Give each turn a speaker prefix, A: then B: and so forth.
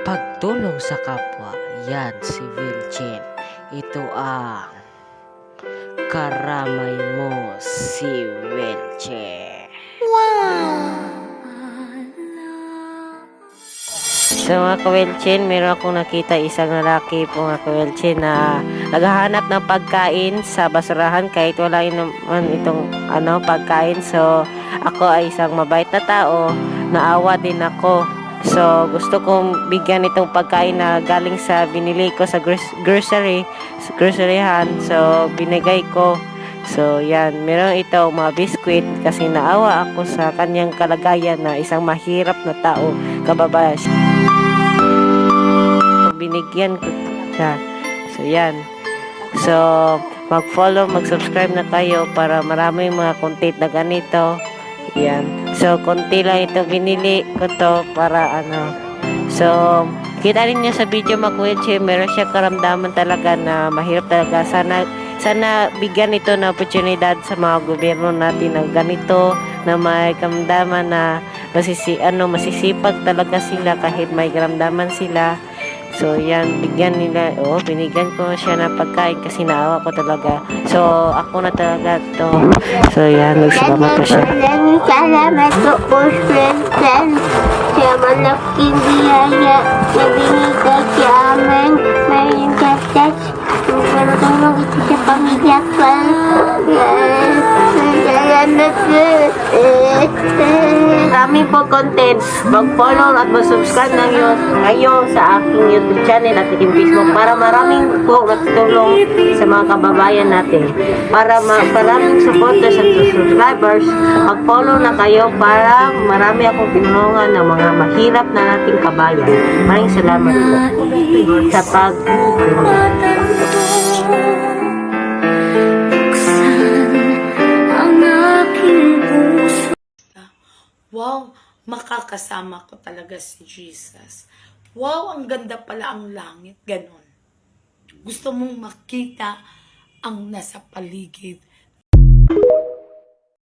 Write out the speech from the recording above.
A: Pagtulong sa kapwa, yan si Wilchin. Ito ang karamay mo si Wilchin. So mga ka-Wilchin, meron akong nakita isang lalaki po mga ka-Wilchin na naghahanap ng pagkain sa basurahan kahit wala naman itong pagkain. So ako ay isang mabait na tao, naawa din ako. So gusto kong bigyan itong pagkain na galing sa binili ko sa groceryhan. So binigay ko. So yan, meron ito mga biskwit kasi naawa ako sa kanyang kalagayan na isang mahirap na tao, kababayan. Binigyan ko siya. So yan. So mag-follow, mag-subscribe na kayo para marami mga content na ganito. Yan. So konti lang ito binili ko to para So kita rin niyo sa video mag-Wilchin, meron siya karamdaman talaga na mahirap talaga. Sana bigyan ito na oportunidad sa mga gobyerno natin ng ganito na may karamdaman na masisipag talaga sila kahit may karamdaman sila. So yan, bigyan nila, binigyan ko siya ng pagkain kasi naawa ko talaga. So ako na talaga to. So yan, nagsalamat po siya.
B: Salamat po po, Wilchin. Sa malaking biyaya na binigay sa amin. Mayroon kasas. Tulong ito sa pamilya ko. Salamat po.
A: Maraming po content. Mag-follow at mag-subscribe na kayo sa aking YouTube channel at aking Facebook para maraming po matulong sa mga kababayan natin. Para maraming supporters at subscribers, mag-follow na kayo para marami akong tinulungan ng mga mahirap na nating kabayan. Maraming salamat po sa
C: Wow, makakasama ko talaga si Jesus. Wow, ang ganda pala ang langit, ganon. Gusto mong makita ang nasa paligid